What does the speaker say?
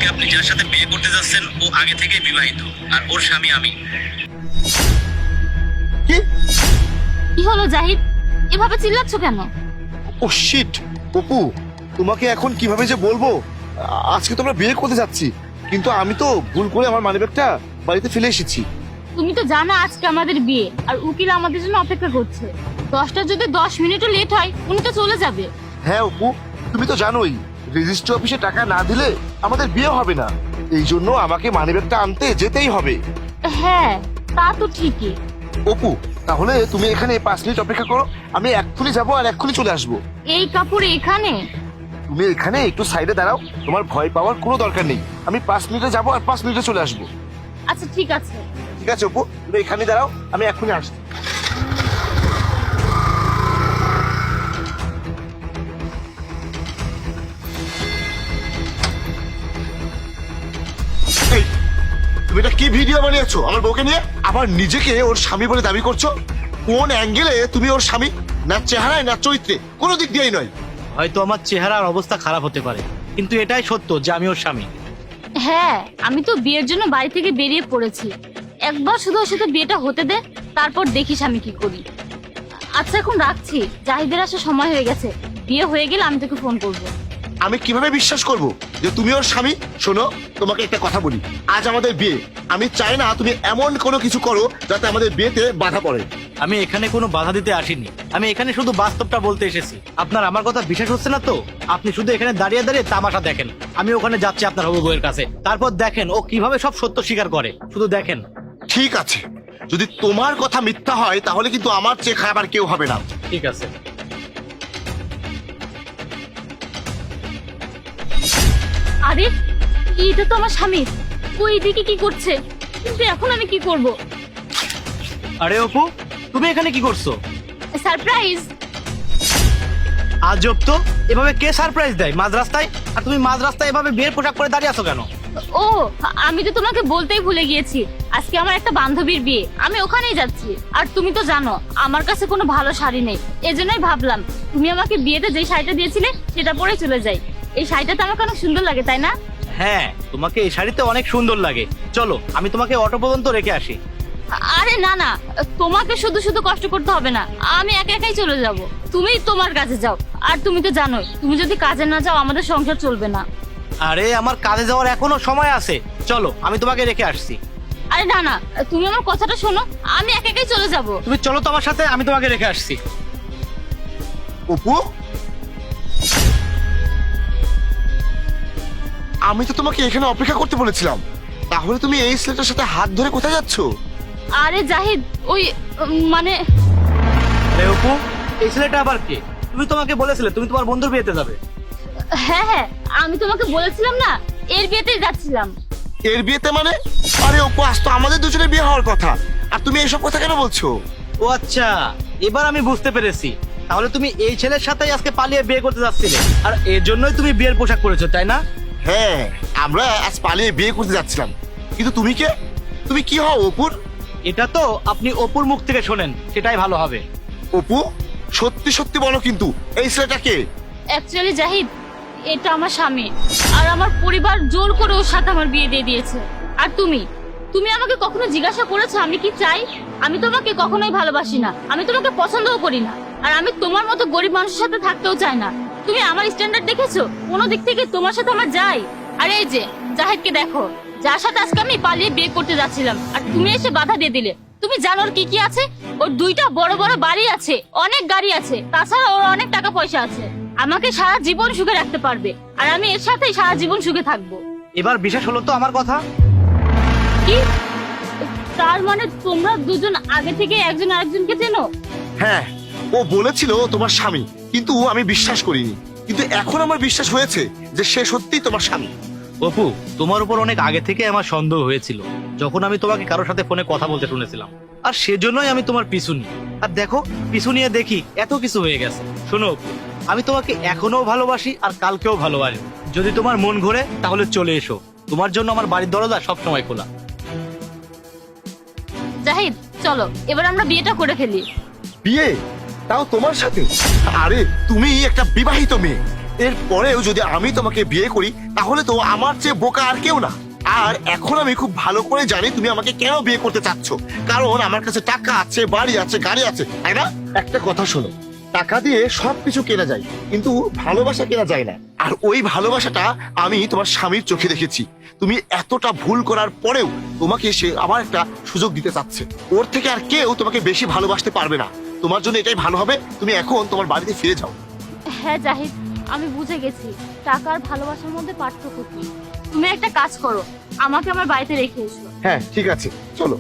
আজকে আপনি যার সাথে বিয়ে করতে যাচ্ছেন ও আগে থেকেই বিবাহিত, আর ওর স্বামী আমি। কি? কি হলো জাহিদ, এভাবে চিল্লাচ্ছ কেন? ও শিট, অপু তোমাকে এখন কিভাবে যে বলবো। আজকে তোমরা বিয়ে করতে যাচ্ছি, কিন্তু আমি তো ভুল করে আমার মানিব্যাগটা বাড়িতে ফেলে এসেছি। তুমি তো জানো আজকে আমাদের বিয়ে, আর উকিল আমাদের জন্য অপেক্ষা করছে। 10টা যদি 10 মিনিটও লেট হয় উনি তো চলে যাবে। হ্যাঁ অপু, তুমি তো জানোই রেজিস্ট্রি অফিসে টাকা না দিলে আমাদের বিয়ে হবে না। এই জন্য আমাকে মানিব্যাগটা আনতে যেতেই হবে। হ্যাঁ তা তো ঠিকই। অপু তাহলে তুমি এখানে 5 মিনিট অপেক্ষা করো, আমি এক্ষুনি যাবো আর এক্ষুনি চলে আসবো। এই কাপড়ে এখানে? তুমি এখানে একটু সাইডে দাঁড়াও, তোমার ভয় পাওয়ার কোনো দরকার নেই। আমি 5 মিনিটে যাবো আর 5 মিনিটে চলে আসবো। আচ্ছা ঠিক আছে। ঠিক আছে অপু, তুমি এখানে দাঁড়াও, আমি এক্ষুনি আসছি। এই, তুমি এটা কি ভিডিও বানিয়েছো আমার বউকে নিয়ে? আবার নিজেকে ওর স্বামী বলে দাবি করছো? কোন অ্যাঙ্গেলে তুমি ওর স্বামী? না চেহারায় না চরিত্রে, কোনো দিক দিয়েই নয়। হয়তো আমার চেহারার অবস্থা খারাপ হতে পারে, কিন্তু এটাই সত্য যে আমি ওর স্বামী। হ্যাঁ আমি তো বিয়ের জন্য বাড়ি থেকে বেরিয়ে পড়েছি। একবার শুধু ওর সাথে বিয়েটা হতে দে, তারপর দেখিস আমি কি করি। আচ্ছা এখন রাখছি, জাহিদের আসার সময় হয়ে গেছে। বিয়ে হয়ে গেলে আমি তোকে ফোন করবো। আমি কিভাবে বিশ্বাস করব যে তুমি ওর স্বামী? শোনো, তোমাকে একটা কথা বলি, আজ আমাদের বিয়ে। আমি চাই না তুমি এমন কোনো কিছু করো যাতে আমাদের বিয়েতে বাধা পড়ে। আমি এখানে কোনো বাধা দিতে আসিনি, আমি এখানে শুধু বাস্তবটা বলতে এসেছি। আপনার আমার কথা বিশ্বাস হচ্ছে না তো আপনি শুধু এখানে দাঁড়িয়ে দাঁড়িয়ে তামাশা দেখেন। আমি ওখানে যাচ্ছি আপনার হবু বউয়ের কাছে, তারপর দেখেন ও কিভাবে সব সত্য স্বীকার করে। শুধু দেখেন। ঠিক আছে, যদি তোমার কথা মিথ্যা হয় তাহলে কিন্তু আমার চেয়ে খারাপ আর কেউ হবে না। ঠিক আছে। আরে এটা তো আমার স্বামী, ও এদিকে কি করছে? কিন্তু এখন আমি কি করব? আরে অপু, তুমি এখানে কি করছো? সারপ্রাইজ। আজব তো, এভাবে কে সারপ্রাইজ দেয় মাঝ রাস্তায়? আর তুমি মাঝ রাস্তায় এভাবে বিয়ের পোশাক পরে দাঁড়িয়ে আছো কেন? ও আমি তো তোমাকে বলতেই ভুলে গিয়েছি, আজকে আমার একটা বান্ধবীর বিয়ে, আমি ওখানেই যাচ্ছি। আর তুমি তো জানো আমার কাছে কোনো ভালো শাড়ি নেই, এজন্যই ভাবলাম তুমি আমাকে বিয়েতে যে শাড়িটা দিয়েছিলে সেটা পরে চলে যাই। এই শাড়িটা তো আমাকে অনেক সুন্দর লাগে, তাই না? হ্যাঁ, তোমাকে এই শাড়িতে অনেক সুন্দর লাগে। চলো আমি তোমাকে অটো পর্যন্ত রেখে আসি। আরে না না, তোমাকে শুধু শুধু কষ্ট করতে হবে না, আমি একা একাই চলে যাব। তুমি তোমার কাজে যাও। আর তুমি তো জানোই তুমি যদি কাজে না যাও আমাদের সংসার চলবে না। আরে আমার কাজে যাওয়ার এখনো সময় আছে, চলো আমি তোমাকে রেখে আসছি। আরে না না, তুমি আমার কথাটা শোনো, আমি একা একাই চলে যাব। তুমি চলো তো আমার সাথে, আমি তোমাকে রেখে আসছি। অপু, আমি তো তোমাকে এখানে অপেক্ষা করতে বলেছিলাম, তাহলে তুমি এই ছেলেটার সাথে হাত ধরে কোথায় যাচ্ছ? আরে জাহিদ, ওই মানে আরে অপু, এই ছেলেটা আবার কে? তুমি তোমাকে বলেছিলে তুমি তোমার বন্ধুর বিয়েতে যাবে। হ্যাঁ হ্যাঁ, আমি তোমাকে বলেছিলাম না, এর বিয়েতেই যাচ্ছিলাম। এর বিয়েতে মানে? আরে অপু, আজ তো আমাদের দুজনের বিয়ে হওয়ার কথা, আর তুমি এইসব কথা কেন বলছো? ও আচ্ছা, এবার আমি বুঝতে পেরেছি। তাহলে তুমি এই ছেলের সাথেই আজকে পালিয়ে বিয়ে করতে যাচ্ছিলে, আর এর জন্যই তুমি বিয়ের পোশাক পরেছো, তাই না? হ্যাঁ, আমরা আজ পালিয়ে বিয়ে করতে যাচ্ছিলাম। কিন্তু তুমি কে? তুমি কি হও অপুর? এটা তো আপনি অপুর মুখ থেকে শোনেন, সেটাই ভালো হবে। অপু, সত্যি সত্যি বলো, কিন্তু এই ছেলেটা কে? অ্যাকচুয়ালি জাহিদ, এটা আমার স্বামী, আর আমার পরিবার জোর করে ওর সাথে আমার বিয়ে দিয়ে দিয়েছে। আর তুমি তুমি আমাকে কখনো জিজ্ঞাসা করেছো আমি কি চাই? আমি তোমাকে কখনোই ভালোবাসি না, আমি তোমাকে পছন্দও করি না, আর আমি তোমার মতো গরিব মানুষের সাথে থাকতেও চাই না। তুমি আমার স্ট্যান্ডার্ড দেখেছো? কোনো দিক থেকে তোমার সাথে আমার যাই। আর এই যে জাহিদকে দেখো, যার সাথে আজকে আমি পালিয়ে বিয়ে করতে যাচ্ছিলাম, আর তুমি এসে বাধা দিয়ে দিলে। তুমি জানো ওর কি কি আছে? ওর 2টা বড় বড় বাড়ি আছে, অনেক গাড়ি আছে, তাছাড়া ওর অনেক টাকা পয়সা আছে। আমাকে সারা জীবন সুখে রাখতে পারবে, আর আমি এর সাথেই সারা জীবন সুখে থাকবো। এবার বিশ্বাস হলো তো আমার কথা? কি? তার মানে তোমরা দুজন আগে থেকে একজন আরেকজনকে চেনো? হ্যাঁ, ও বলেছিল ও তোমার স্বামী, কিন্তু আমি বিশ্বাস করিনি। কিন্তু এখন আমার বিশ্বাস হয়েছে যে সে সত্যিই তোমার স্বামী। অপু, তোমার উপর অনেক আগে থেকে আমার সন্দেহ হয়েছিল, যখন আমি তোমাকে কারোর সাথে ফোনে কথা বলতে শুনেছিলাম, আর সেজন্যই আমি তোমার পিছু নিই। আর দেখো, পিছু নিয়ে দেখি এত কিছু হয়ে গেছে। শোনো অপু, আমি তোমাকে এখনো ভালোবাসি আর কালকেও ভালোবাসি। যদি তোমার মন ঘোরে তাহলে চলে এসো, তোমার জন্য আমার বাড়ির দরজা সবসময় খোলা। জাহিদ চলো এবার আমরা বিয়েটা করে ফেলি। বিয়ে? তাও তোমার সাথে? আরে তুমি একটা বিবাহিত মেয়ে, এরপরেও যদি আমি তোমাকে বিয়ে করি তাহলে তো আমার চেয়ে বোকা আর কেউ না। আর এখন আমি খুব ভালো করে জানি তুমি আমাকে কেন বিয়ে করতে চাচ্ছ, কারণ আমার কাছে টাকা আছে, বাড়ি আছে, গাড়ি আছে, তাই না? একটা কথা শোনো, টাকা দিয়ে সবকিছু কেনা যায় কিন্তু ভালোবাসা কেনা যায় না। আর ওই ভালোবাসাটা আমি তোমার স্বামীর চোখে দেখেছি। তুমি এতটা ভুল করার পরেও তোমাকে সে আবার একটা সুযোগ দিতে চাচ্ছে। ওর থেকে আর কেউ তোমাকে বেশি ভালোবাসতে পারবে না। তোমার জন্য এটাই ভালো হবে, তুমি এখন তোমার বাড়িতে ফিরে যাও। হ্যাঁ জাহিদ, আমি বুঝে গেছি টাকা আর ভালোবাসার মধ্যে পার্থক্য কি। তুমি একটা কাজ করো, আমাকে আমার বাড়িতে রেখে এসো। হ্যাঁ ঠিক আছে, চলো।